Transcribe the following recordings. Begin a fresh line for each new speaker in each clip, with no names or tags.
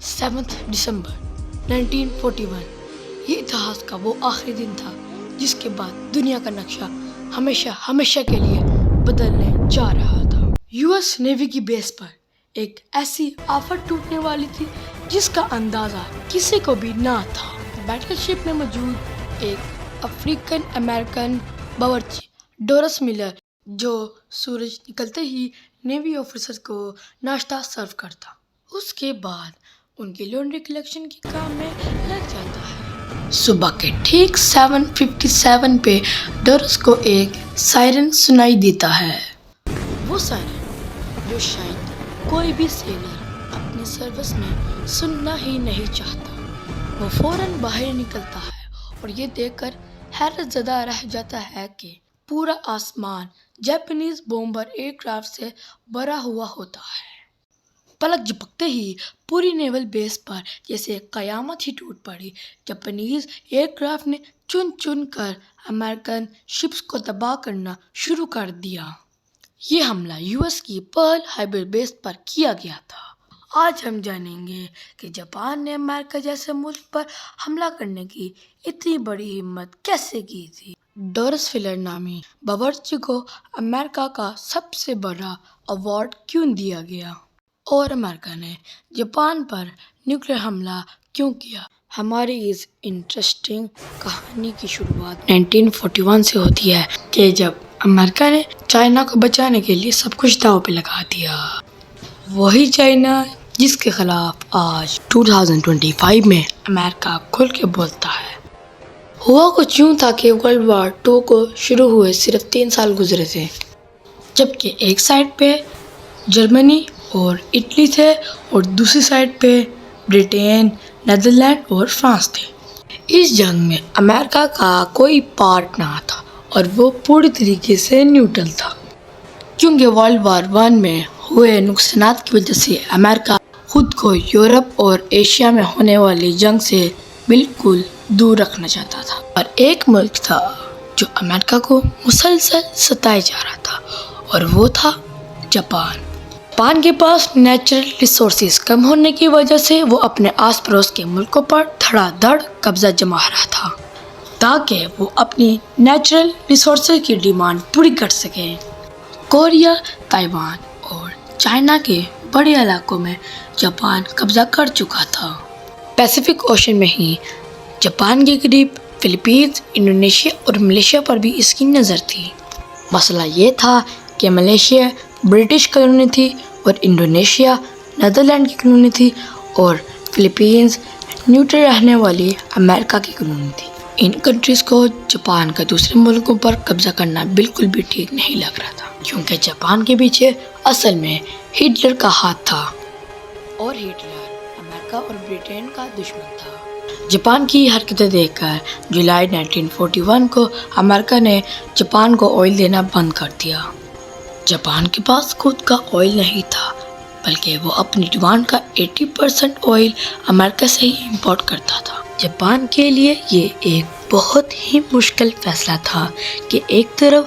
7 دسمبر 1941 یہ اتہاس کا وہ آخری دن تھا جس کے بعد دنیا کا نقشہ ہمیشہ کے لیے بدلنے جا رہا تھا۔ یو ایس نیوی کی بیس پر ایک ایسی آفت ٹوٹنے والی تھی جس کا اندازہ کسی کو بھی نہ تھا۔ بیٹل شپ میں موجود ایک افریقن امریکن باورچی ڈورس ملر جو سورج نکلتے ہی نیوی آفیسر کو ناشتہ سرو کرتا، اس کے بعد ان کی لانڈری کلیکشن کے کام میں لگ جاتا ہے۔ صبح کے ٹھیک 7:57 پہ ڈورس کو ایک سائرن سنائی دیتا ہے، وہ سائرن جو شاید کوئی بھی سیلر اپنی سروس میں سننا ہی نہیں چاہتا۔ وہ فوراً باہر نکلتا ہے اور یہ دیکھ کر حیرت زدہ رہ جاتا ہے کہ پورا آسمان جاپانیز بومبر ایئر کرافٹ سے بھرا ہوا ہوتا ہے۔ پلک جھپکتے ہی پوری نیول بیس پر جیسے قیامت ہی ٹوٹ پڑی۔ جاپانیز ایئر کرافٹ نے چن کر امریکن شپس کو تباہ کرنا شروع کر دیا۔ یہ حملہ یو ایس کی پرل ہاربر بیس پر کیا گیا تھا۔ آج ہم جانیں گے کہ جاپان نے امریکہ جیسے ملک پر حملہ کرنے کی اتنی بڑی ہمت کیسے کی تھی۔ ڈورس فلر نامی باورچی کو امریکہ کا سب سے بڑا ایوارڈ کیوں دیا گیا، اور امریکہ نے جاپان پر نیوکلیئر حملہ کیوں کیا؟ ہماری اس انٹرسٹنگ کہانی کی شروعات 1941 سے ہوتی ہے کہ جب امریکہ نے چائنا کو بچانے کے لیے سب کچھ داؤ پہ لگا دیا۔ وہی چائنا جس کے خلاف آج 2025 میں امریکہ کھل کے بولتا ہے۔ ہوا کچھ یوں تھا کہ ورلڈ وار 2 کو شروع ہوئے صرف 3 سال گزرے تھے، جبکہ ایک سائڈ پہ جرمنی اور اٹلی تھے اور دوسری سائڈ پہ برٹین، نیدرلینڈ اور فرانس تھے۔ اس جنگ میں امریکہ کا کوئی پارٹ نہ تھا اور وہ پوری طریقے سے نیوٹرل تھا، کیونکہ ورلڈ وار 1 میں ہوئے نقصانات کی وجہ سے امریکہ خود کو یورپ اور ایشیا میں ہونے والی جنگ سے بالکل دور رکھنا چاہتا تھا۔ اور ایک ملک تھا جو امریکہ کو مسلسل ستائے جا رہا تھا اور وہ تھا جاپان۔ جاپان کے پاس نیچرل ریسورسز کم ہونے کی وجہ سے وہ اپنے آس پڑوس کے ملکوں پر دھڑا دھڑ قبضہ جما رہا تھا تاکہ وہ اپنی نیچرل ریسورسز کی ڈیمانڈ پوری کر سکے۔ کوریا، تائیوان اور چائنا کے بڑے علاقوں میں جاپان قبضہ کر چکا تھا۔ پیسیفک اوشن میں ہی جاپان کے قریب فلپینز، انڈونیشیا اور ملیشیا پر بھی اس کی نظر تھی۔ مسئلہ یہ تھا کہ ملیشیا برٹش کالونی تھی اور انڈونیشیا نیدرلینڈ کی کالونی تھی اور فلپینز نیوٹرل رہنے والی امریکہ کی کالونی تھی۔ ان کنٹریز کو جاپان کا دوسرے ملکوں پر قبضہ کرنا بالکل بھی ٹھیک نہیں لگ رہا تھا، کیونکہ جاپان کے پیچھے اصل میں ہٹلر کا ہاتھ تھا اور ہٹلر امریکہ اور برٹین کا دشمن تھا۔ جاپان کی حرکتیں دیکھ کر جولائی 1941 کو امریکہ نے جاپان کو آئل دینا بند کر دیا۔ جاپان کے پاس خود کا آئل نہیں تھا، بلکہ وہ اپنی ڈیمانڈ کا 80% آئل امریکہ سے ہی امپورٹ کرتا تھا۔ جاپان کے لیے یہ ایک بہت ہی مشکل فیصلہ تھا کہ ایک طرف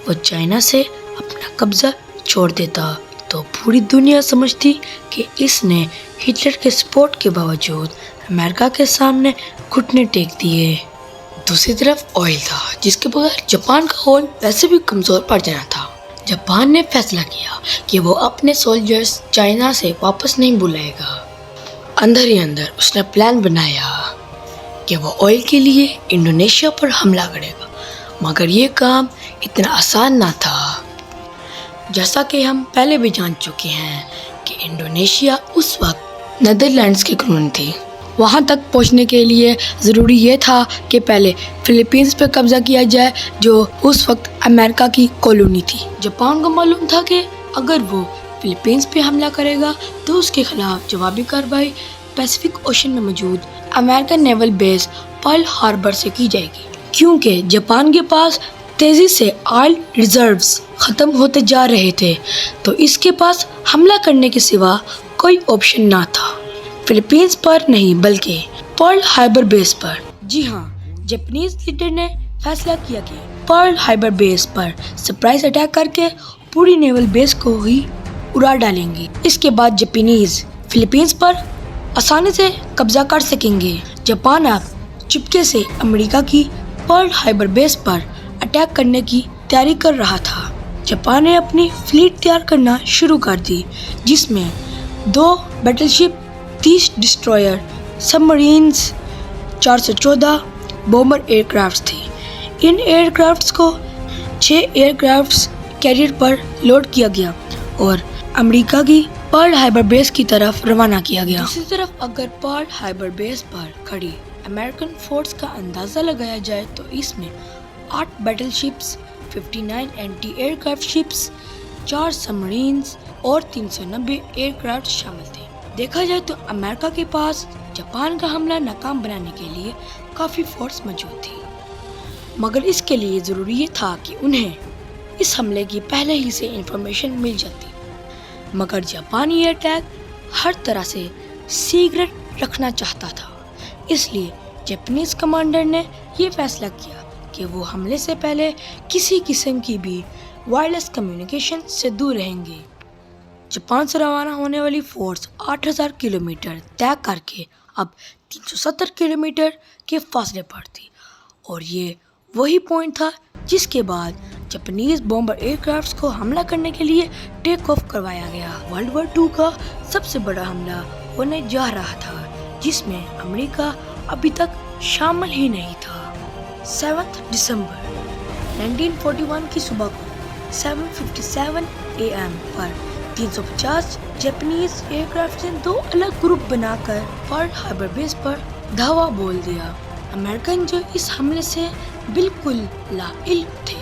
وہ چائنا سے اپنا قبضہ چھوڑ دیتا تو پوری دنیا سمجھتی کہ اس نے ہٹلر کے سپورٹ کے باوجود امریکہ کے سامنے گھٹنے ٹیک دیے۔ دوسری طرف آئل تھا جس کے بغیر جاپان کا آئل ویسے بھی کمزور پڑ جانا تھا۔ جاپان نے فیصلہ کیا کہ وہ اپنے سولجرز چائنا سے واپس نہیں بلائے گا۔ اندر ہی اندر اس نے پلان بنایا کہ وہ آئل کے لیے انڈونیشیا پر حملہ کرے گا، مگر یہ کام اتنا آسان نہ تھا۔ جیسا کہ ہم پہلے بھی جان چکے ہیں کہ انڈونیشیا اس وقت نیدرلینڈز کی کالونی تھی۔ وہاں تک پہنچنے کے لیے ضروری یہ تھا کہ پہلے فلپینز پہ قبضہ کیا جائے جو اس وقت امریکہ کی کالونی تھی۔ جاپان کو معلوم تھا کہ اگر وہ فلپینز پہ حملہ کرے گا تو اس کے خلاف جوابی کارروائی پیسیفک اوشن میں موجود امریکن نیول بیس پرل ہاربر سے کی جائے گی، کیونکہ جاپان کے پاس تیزی سے آئل ریزروز ختم ہوتے جا رہے تھے تو اس کے پاس حملہ کرنے کے سوا کوئی آپشن نہ تھا۔ فلپینز پر نہیں بلکہ پرل ہاربر بیس پر۔ جی ہاں، جاپانیز لیڈر نے فیصلہ کیا کہ پرل ہاربر بیس پر سرپرائز اٹیک کر کے پوری نیول بیس کو ہی اڑا ڈالیں گے۔ اس کے بعد جاپانیز فلپینز پر آسانی سے قبضہ کر سکیں گے۔ جاپان اب چپکے سے امریکہ کی پرل ہاربر بیس پر اٹیک کرنے کی تیاری کر رہا تھا۔ جاپان نے اپنی فلیٹ تیار کرنا شروع کر دی، جس میں 2 بیٹل شپ، 30 ڈسٹرائر سب مرینز، 414 بومبر ایئر کرافٹس تھی۔ ان ایئر کرافٹس کو 6 ایئر کرافٹس کیریئر پر لوڈ کیا گیا اور امریکہ کی پرل ہاربر بیس کی طرف روانہ کیا گیا۔ دوسری طرف اگر پرل ہاربر بیس پر کھڑی امریکن فورس کا اندازہ لگایا جائے تو اس میں 8 battle ships, 59 anti aircraft ships, 4 submarines اور 390 ایئر کرافٹ شامل تھے۔ دیکھا جائے تو امریکہ کے پاس جاپان کا حملہ ناکام بنانے کے لیے کافی فورس موجود تھی، مگر اس کے لیے ضروری یہ تھا کہ انہیں اس حملے کی پہلے ہی سے انفارمیشن مل جاتی، مگر جاپانی یہ اٹیک ہر طرح سے سیکرٹ رکھنا چاہتا تھا۔ اس لیے جاپانیز کمانڈر نے یہ فیصلہ کیا کہ وہ حملے سے پہلے کسی قسم کی بھی وائرلیس کمیونیکیشن سے دور رہیں گے۔ جاپان سے روانہ ہونے والی فورس 8000 کلومیٹر طے کر کے اب 370 کلومیٹر کے فاصلے پر تھی، اور یہ وہی پوائنٹ تھا جس کے بعد جاپانیز بومبر ایئر کرافٹس کو حملہ کرنے کے لیے ٹیک آف کروایا گیا۔ ورلڈ وار 2 کا سب سے بڑا حملہ ہونے جا رہا تھا، جس میں امریکہ ابھی تک شامل ہی نہیں تھا۔ 7 دسمبر 1941 کی صبح کو 7:57 AM پر 350 جاپانیز ایئر کرافٹ نے 2 الگ گروپ بنا کر پرل ہاربر بیس پر دھاوا بول دیا۔ امریکن جو اس حملے سے بالکل لا علم تھے،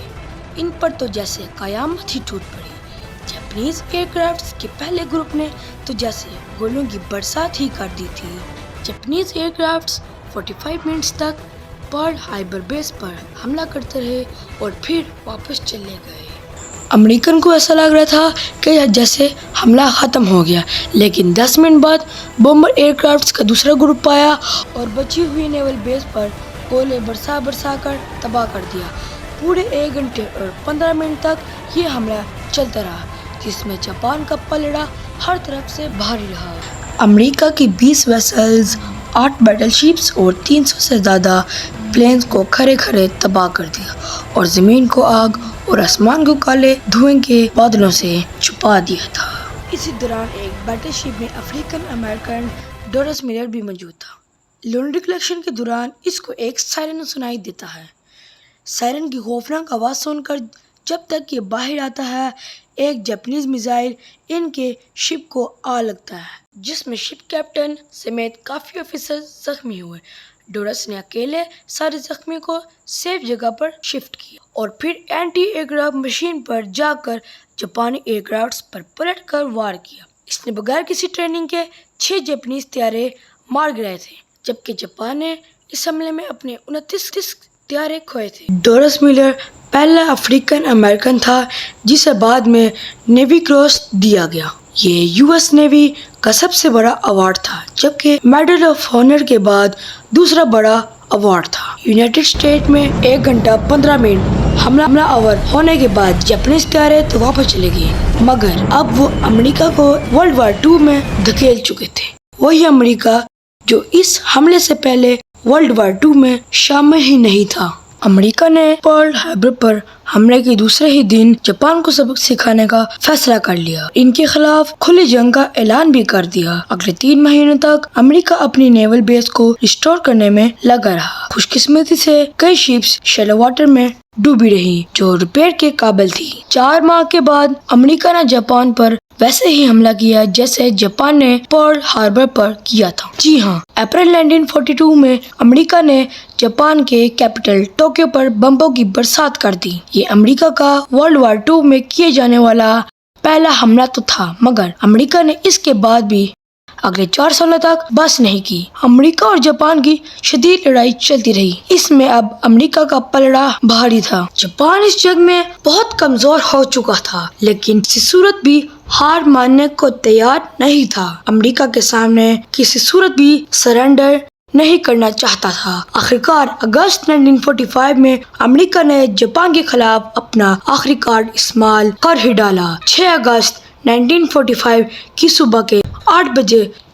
ان پر تو جیسے قیامت ہی ٹوٹ پڑی۔ جاپانیز ایئر کرافٹس کے پہلے گروپ نے تو جیسے گولوں کی برسات ہی کر دی تھی۔ جاپانیز ایئر کرافٹس 45 منٹس تک پرل ہاربر بیس پر حملہ کرتے رہے اور پھر واپس چلے گئے۔ امریکن کو ایسا لگ رہا تھا کہ جیسے حملہ ختم ہو گیا، لیکن 10 منٹ بعد بومبر ایئر کرافٹس کا دوسرا گروپ آیا اور بچی ہوئی نیول بیس پر گولے برسا کر تباہ کر دیا۔ پورے 1 گھنٹے اور 15 منٹ تک یہ حملہ چلتا رہا، جس میں جاپان کا پلڑا ہر طرف سے بھاری رہا۔ امریکہ کی 20 ویسلز، 8 بیٹل شپس اور 300 سے زیادہ پلینز کو کھڑے تباہ کر دیا اور زمین کو آگ اور آسمان کو کالے دھوئیں کے بادلوں سے چھپا دیا تھا۔ اسی دوران ایک بیٹل شپ میں افریقن امریکن ڈورس ملر بھی موجود تھا۔ لونڈری کلیکشن کے دوران اس کو ایک سائرن سنائی دیتا ہے۔ سائرن کی خوفناک آواز سن کر جب تک یہ باہر آتا ہے، ایک جاپانیز میزائل ان کے شپ کو آ لگتا ہے، جس میں شپ کیپٹن سمیت کافی آفیسر زخمی ہوئے۔ ڈورس نے اکیلے سارے زخمی کو سیف جگہ پر شفٹ کیا اور پھر اینٹی ایئر کرافٹ مشین پر جا کر جاپانی ایئر کرافٹس پر پلٹ کر وار کیا۔ اس نے بغیر کسی ٹریننگ کے 6 جاپانیز طیارے مار گرائے تھے، جبکہ جاپان نے اس حملے میں اپنے 29 طیارے کھوئے تھے۔ ڈورس ملر پہلا افریقن امریکن تھا جسے بعد میں نیوی کراس دیا گیا۔ یہ یو ایس نیوی کا سب سے بڑا ایوارڈ تھا، جبکہ میڈل آف آنر کے بعد دوسرا بڑا ایوارڈ تھا۔ یونائٹڈ اسٹیٹ میں 1 گھنٹہ 15 منٹ حملہ آور ہونے کے بعد جاپانیز طیارے تو واپس چلے گئے، مگر اب وہ امریکہ کو ورلڈ وار 2 میں دھکیل چکے تھے۔ وہی امریکہ جو اس حملے سے پہلے ورلڈ وار 2 میں شامل ہی نہیں تھا۔ امریکہ نے پرل ہاربر پر حملے کے دوسرے ہی دن جاپان کو سبق سکھانے کا فیصلہ کر لیا، ان کے خلاف کھلی جنگ کا اعلان بھی کر دیا۔ اگلے 3 مہینوں تک امریکہ اپنی نیول بیس کو ریسٹور کرنے میں لگا رہا۔ خوش قسمتی سے کئی شپس شیلو واٹر میں ڈوبی رہی جو ریپیئر کے قابل تھی۔ 4 ماہ کے بعد امریکہ نے جاپان پر ویسے ہی حملہ کیا جیسے جاپان نے پرل ہاربر پر کیا تھا۔ جی ہاں، اپریل 1942 میں امریکہ نے جاپان کے کیپٹل ٹوکیو پر بمبوں کی برسات کر دی۔ یہ امریکہ کا ورلڈ وار 2 میں کیے جانے والا پہلا حملہ تو تھا، مگر امریکہ نے اس کے بعد بھی اگلے 4 سالوں تک بس نہیں کی۔ امریکہ اور جاپان کی شدید لڑائی چلتی رہی۔ اس میں اب امریکہ کا پلڑا بھاری تھا۔ جاپان اس جنگ میں بہت کمزور ہو چکا تھا، لیکن کسی صورت بھی ہار ماننے کو تیار نہیں تھا۔ امریکہ کے سامنے کسی صورت بھی سرنڈر نہیں کرنا چاہتا تھا۔ آخرکار اگست 1945 میں امریکہ نے جاپان کے خلاف اپنا آخری کارڈ استعمال کر ہی ڈالا۔ 6 اگست 1945 کی صبح کے 8 بجے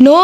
9